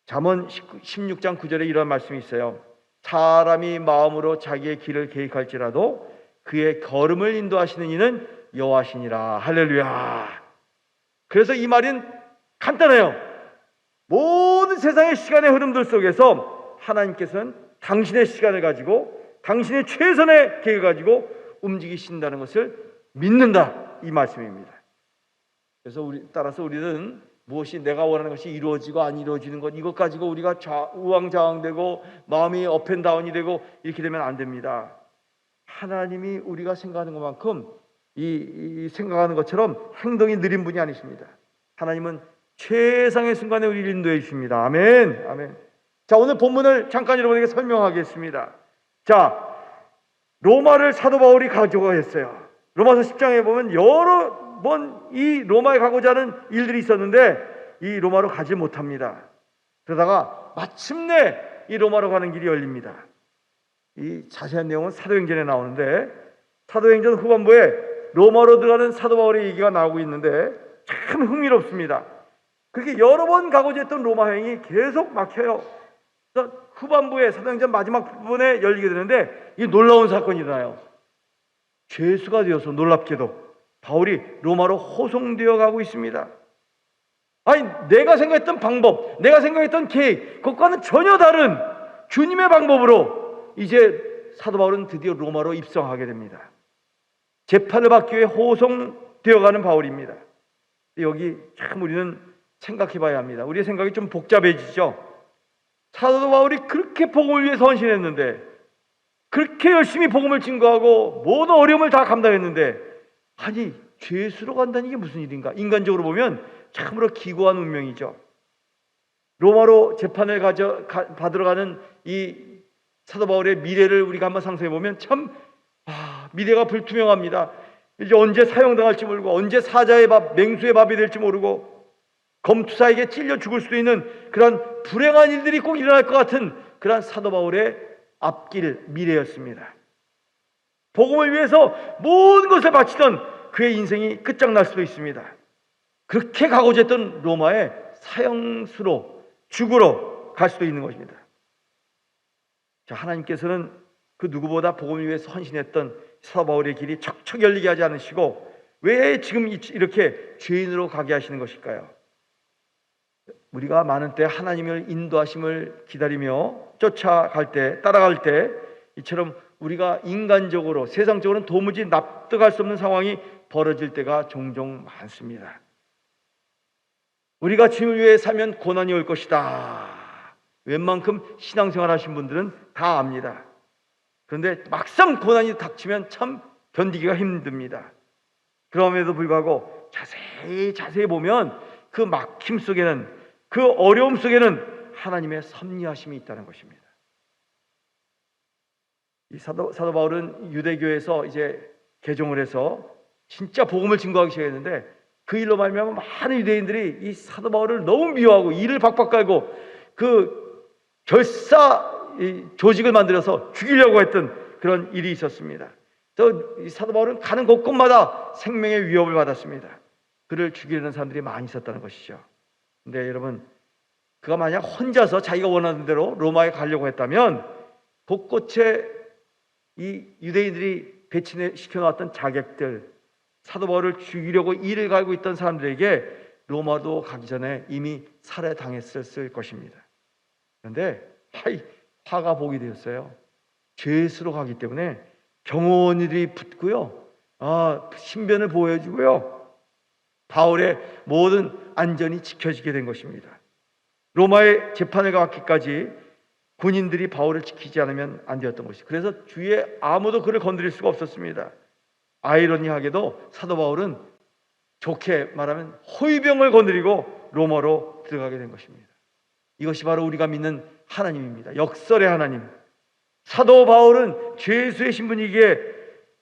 Speaker 1: 잠언 16장 9절에 이런 말씀이 있어요. 사람이 마음으로 자기의 길을 계획할지라도 그의 걸음을 인도하시는 이는 여호와시니라. 할렐루야. 그래서 이 말은 간단해요. 모든 세상의 시간의 흐름들 속에서 하나님께서는 당신의 시간을 가지고 당신의 최선의 계획을 가지고 움직이신다는 것을 믿는다, 이 말씀입니다. 그래서 따라서 우리는 무엇이 내가 원하는 것이 이루어지고 안 이루어지는 것, 이것 가지고 우리가 우왕좌왕되고 마음이 업앤다운이 되고 이렇게 되면 안 됩니다. 하나님이 우리가 생각하는 것만큼 이 생각하는 것처럼 행동이 느린 분이 아니십니다. 하나님은 최상의 순간에 우리를 인도해 주십니다. 아멘. 아멘. 자, 오늘 본문을 잠깐 여러분에게 설명하겠습니다. 자, 로마를 사도 바울이 가져가 했어요. 로마서 10장에 보면 여러 번 이 로마에 가고자 하는 일들이 있었는데 이 로마로 가지 못합니다. 그러다가 마침내 이 로마로 가는 길이 열립니다. 이 자세한 내용은 사도행전에 나오는데 사도행전 후반부에 로마로 들어가는 사도 바울의 얘기가 나오고 있는데 참 흥미롭습니다. 그렇게 여러 번 가고자 했던 로마 여행이 계속 막혀요. 그래서 후반부에 사도행전 마지막 부분에 열리게 되는데 이 놀라운 사건이 일어나요. 죄수가 되어서 놀랍게도 바울이 로마로 호송되어 가고 있습니다. 아니, 내가 생각했던 방법, 내가 생각했던 계획, 그것과는 전혀 다른 주님의 방법으로 이제 사도 바울은 드디어 로마로 입성하게 됩니다. 재판을 받기 위해 호송되어 가는 바울입니다. 여기 참 우리는 생각해 봐야 합니다. 우리의 생각이 좀 복잡해지죠. 사도 바울이 그렇게 복음을 위해서 헌신했는데, 그렇게 열심히 복음을 증거하고 모든 어려움을 다 감당했는데, 아니, 죄수로 간다는 게 무슨 일인가? 인간적으로 보면 참으로 기구한 운명이죠. 로마로 재판을 받으러 가는 이 사도 바울의 미래를 우리가 한번 상상해 보면 참 미래가 불투명합니다. 이제 언제 사형당할지 모르고 언제 사자의 밥, 맹수의 밥이 될지 모르고 검투사에게 찔려 죽을 수도 있는 그런 불행한 일들이 꼭 일어날 것 같은 그런 사도 바울의 앞길 미래였습니다. 복음을 위해서 모든 것을 바치던 그의 인생이 끝장날 수도 있습니다. 그렇게 가고자 했던 로마의 사형수로 죽으러 갈 수도 있는 것입니다. 자, 하나님께서는 그 누구보다 복음을 위해서 헌신했던 사도 바울의 길이 척척 열리게 하지 않으시고 왜 지금 이렇게 죄인으로 가게 하시는 것일까요? 우리가 많은 때 하나님을 인도하심을 기다리며 쫓아갈 때, 따라갈 때 이처럼 우리가 인간적으로, 세상적으로는 도무지 납득할 수 없는 상황이 벌어질 때가 종종 많습니다. 우리가 주님을 위해 살면 고난이 올 것이다. 웬만큼 신앙생활 하신 분들은 다 압니다. 그런데 막상 고난이 닥치면 참 견디기가 힘듭니다. 그럼에도 불구하고 자세히 보면 그 막힘 속에는, 그 어려움 속에는 하나님의 섭리하심이 있다는 것입니다. 이 사도 바울은 유대교에서 이제 개종을 해서 진짜 복음을 증거하기 시작했는데, 그 일로 말미암아 많은 유대인들이 이 사도 바울을 너무 미워하고 이를 박박 깔고 그 결사 조직을 만들어서 죽이려고 했던 그런 일이 있었습니다. 이 사도 바울은 가는 곳곳마다 생명의 위협을 받았습니다. 그를 죽이려는 사람들이 많이 있었다는 것이죠. 근데 여러분, 그가 만약 혼자서 자기가 원하는 대로 로마에 가려고 했다면 곳곳에 이 유대인들이 배치시켜 놨던 자객들, 사도 바울을 죽이려고 이를 갈고 있던 사람들에게 로마도 가기 전에 이미 살해당했을 것입니다. 그런데 화가 복이 되었어요. 죄수로 가기 때문에 경호원들이 붙고요, 신변을 보호해주고요, 바울의 모든 안전이 지켜지게 된 것입니다. 로마의 재판을 가기까지 군인들이 바울을 지키지 않으면 안 되었던 것이죠. 그래서 주위에 아무도 그를 건드릴 수가 없었습니다. 아이러니하게도 사도 바울은 좋게 말하면 호위병을 건드리고 로마로 들어가게 된 것입니다. 이것이 바로 우리가 믿는 하나님입니다. 역설의 하나님. 사도 바울은 죄수의 신분이기에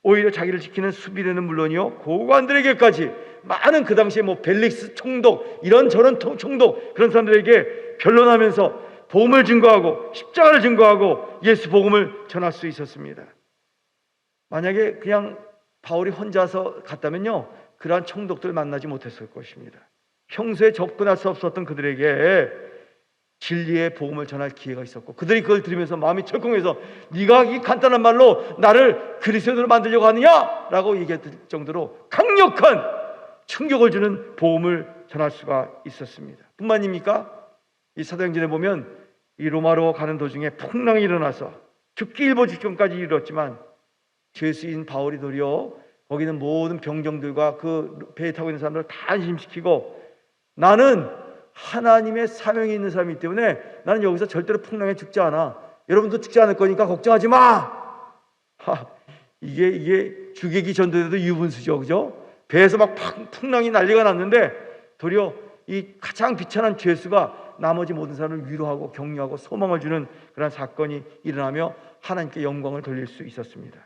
Speaker 1: 오히려 자기를 지키는 수비대는 물론이요, 고관들에게까지 많은, 그 당시에 벨릭스 총독, 이런저런 총독, 그런 사람들에게 변론하면서 복음을 증거하고 십자가를 증거하고 예수 복음을 전할 수 있었습니다. 만약에 그냥 바울이 혼자서 갔다면요, 그러한 총독들 만나지 못했을 것입니다. 평소에 접근할 수 없었던 그들에게 진리의 복음을 전할 기회가 있었고, 그들이 그걸 들으면서 마음이 철컹해서 네가 이 간단한 말로 나를 그리스도로 만들려고 하느냐? 라고 얘기했을 정도로 강력한 충격을 주는 복음을 전할 수가 있었습니다. 뿐만입니까? 이 사도행전에 보면 이 로마로 가는 도중에 풍랑이 일어나서 죽기 일보 직전까지 이르렀지만 죄수인 바울이 도리어 거기는 모든 병정들과 그 배에 타고 있는 사람들을 다 안심시키고, 나는 하나님의 사명이 있는 사람이기 때문에 나는 여기서 절대로 풍랑에 죽지 않아. 여러분도 죽지 않을 거니까 걱정하지 마. 이게 주객이 전도돼도 유분수죠, 그죠? 배에서 막 풍랑이 난리가 났는데 도리어 이 가장 비천한 죄수가 나머지 모든 사람을 위로하고 격려하고 소망을 주는 그런 사건이 일어나며 하나님께 영광을 돌릴 수 있었습니다.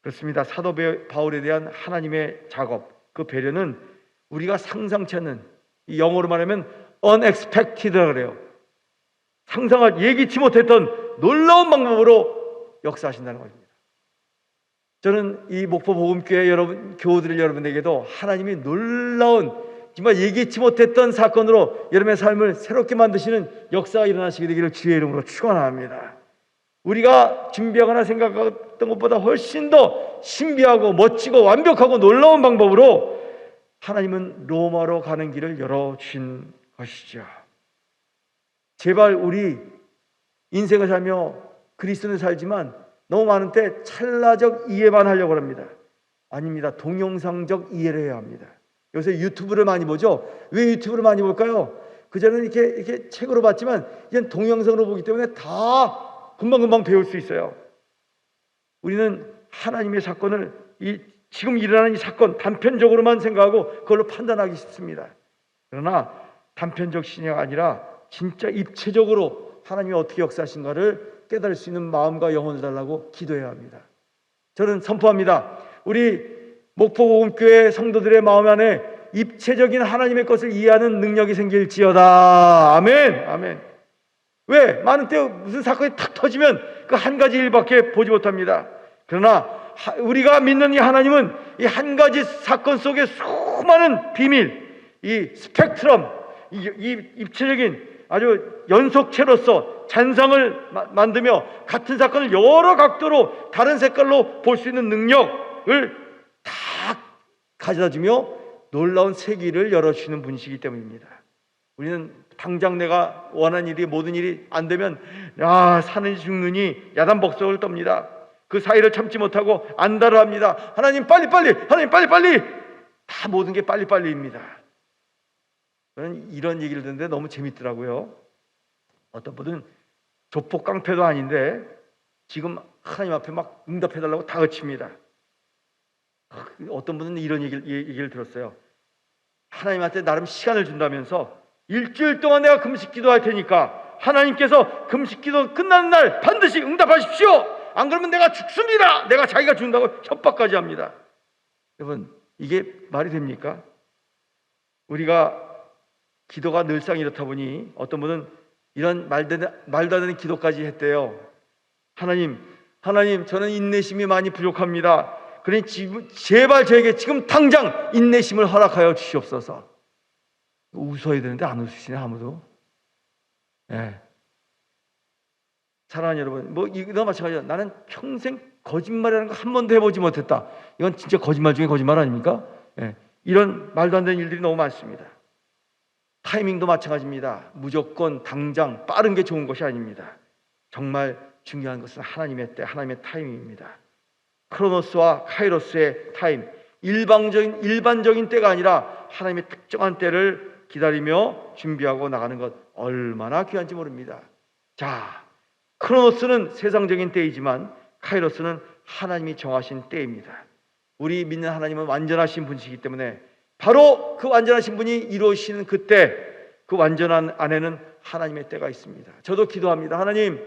Speaker 1: 그렇습니다. 사도 바울에 대한 하나님의 작업, 그 배려는 우리가 상상치 않는, 영어로 말하면 unexpected라고 그래요. 예기치 못했던 놀라운 방법으로 역사하신다는 것입니다. 저는 이 목포 복음교회 교우들 여러분에게도 하나님이 놀라운, 정말 예기치 못했던 사건으로 여러분의 삶을 새롭게 만드시는 역사가 일어나시게 되기를 주의 이름으로 축원합니다. 우리가 준비하거나 생각했던 것보다 훨씬 더 신비하고 멋지고 완벽하고 놀라운 방법으로 하나님은 로마로 가는 길을 열어주신 것이죠. 제발 우리 인생을 살며 그리스도를 살지만 너무 많은 때 찰나적 이해만 하려고 합니다. 아닙니다. 동영상적 이해를 해야 합니다. 요새 유튜브를 많이 보죠. 왜 유튜브를 많이 볼까요? 그전에는 이렇게 책으로 봤지만 이젠 동영상으로 보기 때문에 다 금방금방 배울 수 있어요. 우리는 하나님의 사건을 지금 일어나는 이 사건 단편적으로만 생각하고 그걸로 판단하기 쉽습니다. 그러나 단편적 신화가 아니라 진짜 입체적으로 하나님이 어떻게 역사하신가를 깨달을 수 있는 마음과 영혼을 달라고 기도해야 합니다. 저는 선포합니다. 우리 목포복음교회 성도들의 마음 안에 입체적인 하나님의 것을 이해하는 능력이 생길지어다. 아멘. 아멘. 왜? 많은 때 무슨 사건이 탁 터지면 그 한 가지 일밖에 보지 못합니다. 그러나 우리가 믿는 이 하나님은 이 한 가지 사건 속에 수많은 비밀, 이 스펙트럼, 이 입체적인 아주 연속체로서 잔상을 만들며 같은 사건을 여러 각도로 다른 색깔로 볼 수 있는 능력을 다 가져다주며 놀라운 세기를 열어주시는 분이시기 때문입니다. 우리는 당장 내가 원하는 일이, 모든 일이 안 되면 사는지 죽느니 야단벅석을 떱니다. 그 사이를 참지 못하고 안달을 합니다. 하나님 빨리빨리, 하나님 빨리빨리. 다 모든 게 빨리빨리입니다. 저는 이런 얘기를 듣는데 너무 재밌더라고요. 어떤 분은 조폭 깡패도 아닌데 지금 하나님 앞에 막 응답해달라고 다그칩니다. 어떤 분은 이런 얘기를 들었어요. 하나님한테 나름 시간을 준다면서 일주일 동안 내가 금식 기도할 테니까 하나님께서 금식 기도 끝나는 날 반드시 응답하십시오. 안 그러면 내가 죽습니다. 내가 자기가 준다고 협박까지 합니다. 여러분, 이게 말이 됩니까? 우리가 기도가 늘상 이렇다 보니 어떤 분은 이런 말도 안 되는 기도까지 했대요. 하나님, 저는 인내심이 많이 부족합니다. 그러니 제발 저에게 지금 당장 인내심을 허락하여 주시옵소서. 웃어야 되는데 안 웃으시네, 아무도. 네. 사랑하는 여러분, 이거 마찬가지예요. 나는 평생 거짓말이라는 거 한 번도 해보지 못했다. 이건 진짜 거짓말 중에 거짓말 아닙니까? 네. 이런 말도 안 되는 일들이 너무 많습니다. 타이밍도 마찬가지입니다. 무조건 당장 빠른 게 좋은 것이 아닙니다. 정말 중요한 것은 하나님의 때, 하나님의 타이밍입니다. 크로노스와 카이로스의 타임, 일반적인 때가 아니라 하나님의 특정한 때를 기다리며 준비하고 나가는 것 얼마나 귀한지 모릅니다. 자, 크로노스는 세상적인 때이지만 카이로스는 하나님이 정하신 때입니다. 우리 믿는 하나님은 완전하신 분이시기 때문에 바로 그 완전하신 분이 이루시는 그때, 그 완전한 안에는 하나님의 때가 있습니다. 저도 기도합니다. 하나님,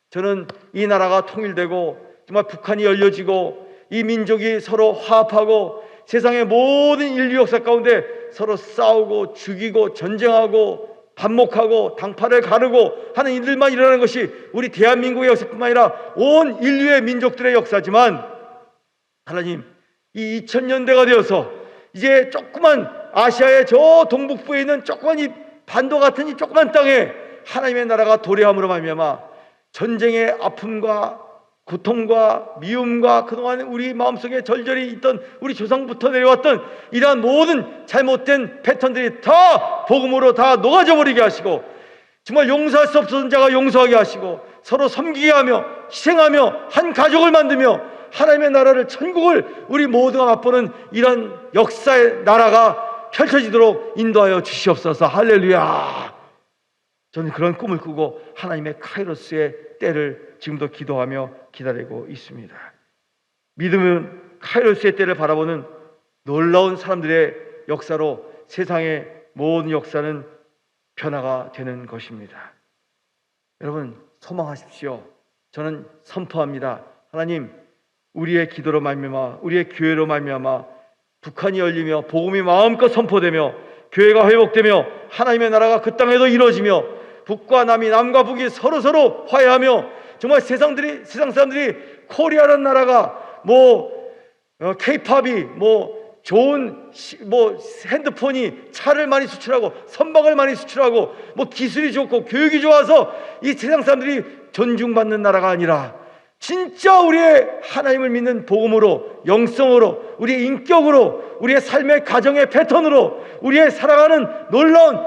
Speaker 1: 저는 이 나라가 통일되고 정말 북한이 열려지고 이 민족이 서로 화합하고 세상의 모든 인류 역사 가운데 서로 싸우고 죽이고 전쟁하고 반목하고 당파를 가르고 하는 일들만 일어나는 것이 우리 대한민국의 역사뿐만 아니라 온 인류의 민족들의 역사지만, 하나님, 이 2000년대가 되어서 이제 조그만 아시아의 저 동북부에 있는 조그만 이 반도 같은 이 조그만 땅에 하나님의 나라가 도래함으로 말미암아 전쟁의 아픔과 고통과 미움과 그동안 우리 마음속에 절절히 있던 우리 조상부터 내려왔던 이러한 모든 잘못된 패턴들이 다 복음으로 다 녹아져 버리게 하시고, 정말 용서할 수 없었던 자가 용서하게 하시고, 서로 섬기게 하며 희생하며 한 가족을 만들며 하나님의 나라를, 천국을 우리 모두가 맛보는 이런 역사의 나라가 펼쳐지도록 인도하여 주시옵소서. 할렐루야. 저는 그런 꿈을 꾸고 하나님의 카이로스의 때를 지금도 기도하며 기다리고 있습니다. 믿음은 카이로스의 때를 바라보는 놀라운 사람들의 역사로 세상의 모든 역사는 변화가 되는 것입니다. 여러분, 소망하십시오. 저는 선포합니다. 하나님, 우리의 기도로 말미암아, 우리의 교회로 말미암아 북한이 열리며 복음이 마음껏 선포되며 교회가 회복되며 하나님의 나라가 그 땅에도 이루어지며 북과 남이, 남과 북이 서로 화해하며 정말 세상 사람들이 코리아라는 나라가 K-팝이 좋은 핸드폰이 차를 많이 수출하고 선박을 많이 수출하고 기술이 좋고 교육이 좋아서 이 세상 사람들이 존중받는 나라가 아니라 진짜 우리의 하나님을 믿는 복음으로, 영성으로, 우리의 인격으로, 우리의 삶의 가정의 패턴으로, 우리의 살아가는 놀라운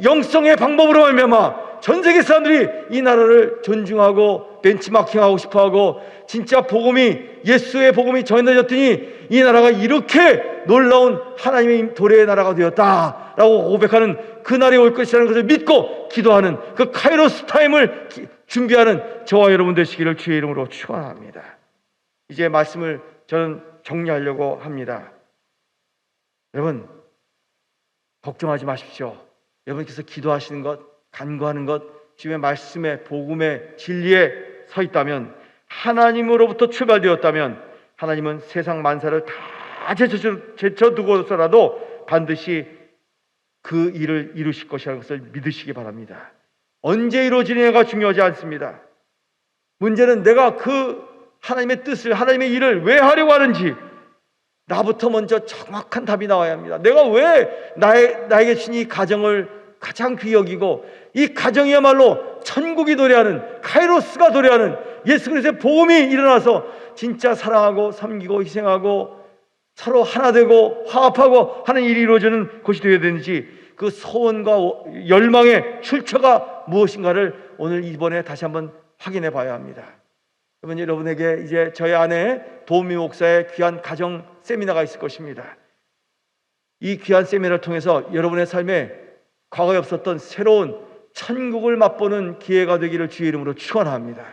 Speaker 1: 영성의 방법으로 말미암아 전 세계 사람들이 이 나라를 존중하고 벤치마킹하고 싶어하고, 진짜 예수의 복음이 전해졌더니 이 나라가 이렇게 놀라운 하나님의 도래의 나라가 되었다라고 고백하는 그날이 올 것이라는 것을 믿고 기도하는 그 카이로스 타임을 준비하는 저와 여러분 되시기를 주의 이름으로 축원합니다. 이제 말씀을 저는 정리하려고 합니다. 여러분, 걱정하지 마십시오. 여러분께서 기도하시는 것, 간구하는 것, 지금의 말씀에, 복음의 진리에 서 있다면, 하나님으로부터 출발되었다면 하나님은 세상 만사를 다 제쳐두고서라도 반드시 그 일을 이루실 것이라는 것을 믿으시기 바랍니다. 언제 이루어지느냐가 중요하지 않습니다. 문제는 내가 그 하나님의 뜻을, 하나님의 일을 왜 하려고 하는지 나부터 먼저 정확한 답이 나와야 합니다. 내가 왜 나에게 주신 이 가정을 가장 귀히 여기고, 이 가정이야말로 천국이 도래하는, 카이로스가 도래하는 예수 그리스도의 복음이 일어나서 진짜 사랑하고 섬기고 희생하고 서로 하나 되고 화합하고 하는 일이 이루어지는 곳이 되어야 되는지, 그 소원과 열망의 출처가 무엇인가를 오늘 이번에 다시 한번 확인해 봐야 합니다. 여러분에게 이제 저희 안에 도우미 목사의 귀한 가정 세미나가 있을 것입니다. 이 귀한 세미나를 통해서 여러분의 삶에 과거에 없었던 새로운 천국을 맛보는 기회가 되기를 주의 이름으로 축원합니다.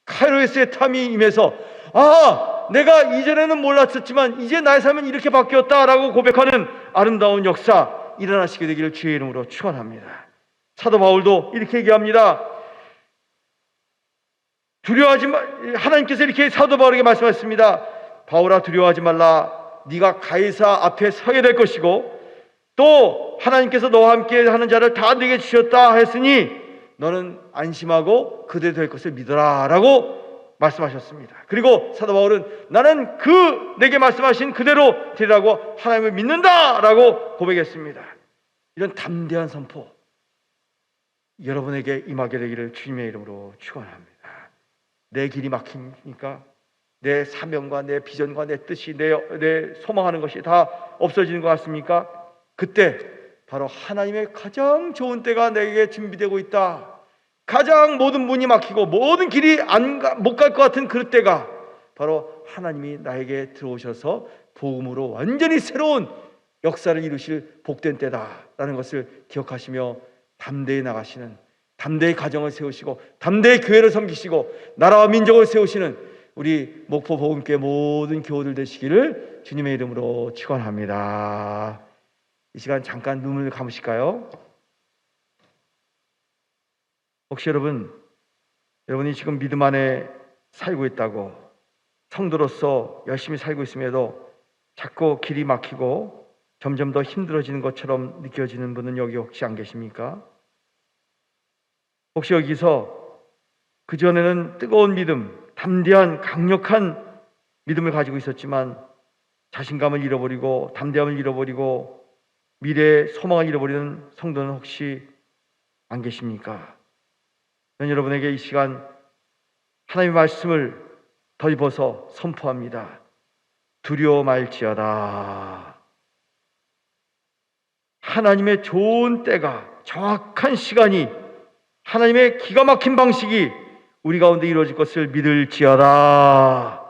Speaker 1: 카이로스의 탐이 임해서 내가 이전에는 몰랐었지만 이제 나의 삶은 이렇게 바뀌었다라고 고백하는 아름다운 역사 일어나시게 되기를 주의 이름으로 축원합니다. 사도 바울도 이렇게 얘기합니다. 두려워하지 마. 하나님께서 이렇게 사도 바울에게 말씀하셨습니다. 바울아, 두려워하지 말라. 네가 가이사 앞에 서게 될 것이고 또 하나님께서 너와 함께 하는 자를 다 네게 주셨다 했으니 너는 안심하고 그대로 될 것을 믿어라 라고 말씀하셨습니다. 그리고 사도 바울은 나는 내게 말씀하신 그대로 되라고 하나님을 믿는다 라고 고백했습니다. 이런 담대한 선포 여러분에게 임하게 되기를 주님의 이름으로 축원합니다. 내 길이 막히니까 내 사명과 내 비전과 내 뜻이 내 소망하는 것이 다 없어지는 것 같습니까? 그때 바로 하나님의 가장 좋은 때가 내게 준비되고 있다. 가장 모든 문이 막히고 모든 길이 못 갈 것 같은 그 때가 바로 하나님이 나에게 들어오셔서 복음으로 완전히 새로운 역사를 이루실 복된 때다라는 것을 기억하시며 담대히 나가시는, 담대히 가정을 세우시고 담대히 교회를 섬기시고 나라와 민족을 세우시는 우리 목포 복음교회 모든 교우들 되시기를 주님의 이름으로 축원합니다. 이 시간 잠깐 눈을 감으실까요? 혹시 여러분이 지금 믿음 안에 살고 있다고, 성도로서 열심히 살고 있음에도 자꾸 길이 막히고 점점 더 힘들어지는 것처럼 느껴지는 분은 여기 혹시 안 계십니까? 혹시 여기서 그전에는 뜨거운 믿음, 담대한 강력한 믿음을 가지고 있었지만 자신감을 잃어버리고 담대함을 잃어버리고 미래의 소망을 잃어버리는 성도는 혹시 안 계십니까? 저는 여러분에게 이 시간 하나님의 말씀을 덧입어서 선포합니다. 두려워 말지어다. 하나님의 좋은 때가, 정확한 시간이, 하나님의 기가 막힌 방식이 우리 가운데 이루어질 것을 믿을지어다.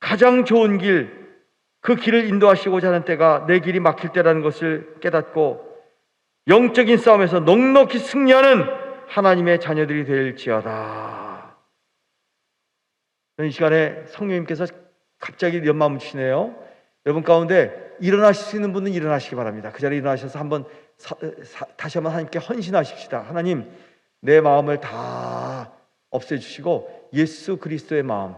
Speaker 1: 가장 좋은 길, 그 길을 인도하시고자 하는 때가 내 길이 막힐 때라는 것을 깨닫고 영적인 싸움에서 넉넉히 승리하는 하나님의 자녀들이 될지어다. 이 시간에 성령님께서 갑자기 연마음 주시네요. 여러분 가운데 일어나실 수 있는 분은 일어나시기 바랍니다. 그 자리에 일어나셔서 다시 한번 하나님께 헌신하십시다. 하나님, 내 마음을 다 없애주시고 예수 그리스도의 마음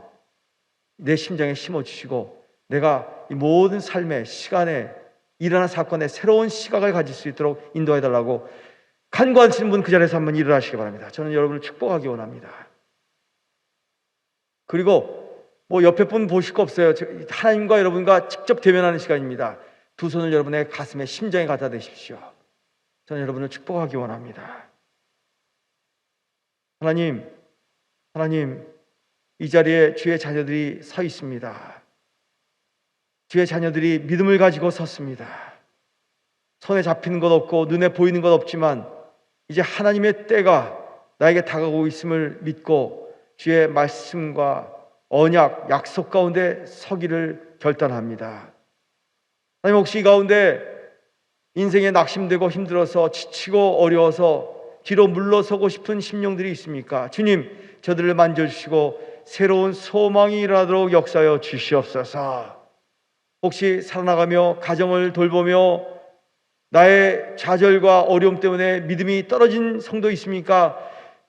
Speaker 1: 내 심장에 심어주시고 내가 이 모든 삶의 시간에 일어난 사건에 새로운 시각을 가질 수 있도록 인도해달라고 간구하시는 분 그 자리에서 한번 일어나시기 바랍니다. 저는 여러분을 축복하기 원합니다. 그리고 옆에 분 보실 거 없어요. 하나님과 여러분과 직접 대면하는 시간입니다. 두 손을 여러분의 가슴에 심장에 갖다 대십시오. 저는 여러분을 축복하기 원합니다. 하나님, 이 자리에 주의 자녀들이 서 있습니다. 주의 자녀들이 믿음을 가지고 섰습니다. 손에 잡히는 것 없고 눈에 보이는 것 없지만 이제 하나님의 때가 나에게 다가오고 있음을 믿고 주의 말씀과 언약, 약속 가운데 서기를 결단합니다. 하나님, 혹시 이 가운데 인생에 낙심되고 힘들어서 지치고 어려워서 뒤로 물러서고 싶은 심령들이 있습니까? 주님, 저들을 만져주시고 새로운 소망이 일어나도록 역사하여 주시옵소서. 혹시 살아나가며 가정을 돌보며 나의 좌절과 어려움 때문에 믿음이 떨어진 성도 있습니까?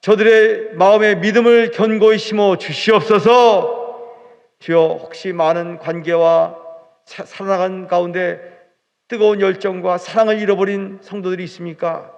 Speaker 1: 저들의 마음에 믿음을 견고히 심어 주시옵소서. 주여, 혹시 많은 관계와 살아나간 가운데 뜨거운 열정과 사랑을 잃어버린 성도들이 있습니까?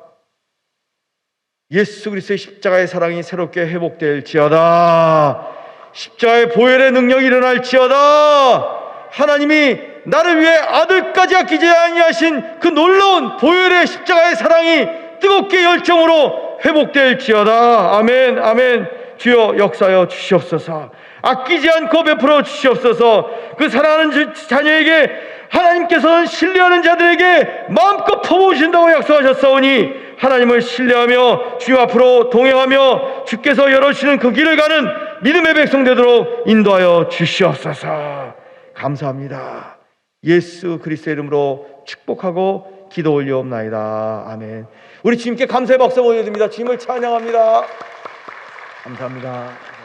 Speaker 1: 예수 그리스도의 십자가의 사랑이 새롭게 회복될지어다. 십자가의 보혈의 능력이 일어날지어다. 하나님이 나를 위해 아들까지 아끼지 아니하신 그 놀라운 보혈의 십자가의 사랑이 뜨겁게 열정으로 회복될지어다. 아멘, 아멘. 주여, 역사하여 주시옵소서. 아끼지 않고 베풀어 주시옵소서. 그 사랑하는 자녀에게 하나님께서는 신뢰하는 자들에게 마음껏 퍼부으신다고 약속하셨사오니 하나님을 신뢰하며 주님 앞으로 동행하며 주께서 열어주시는 그 길을 가는 믿음의 백성 되도록 인도하여 주시옵소서. 감사합니다. 예수 그리스도의 이름으로 축복하고 기도 올려옵나이다. 아멘. 우리 주님께 감사의 박수 올려드립니다. 주님을 찬양합니다. 감사합니다.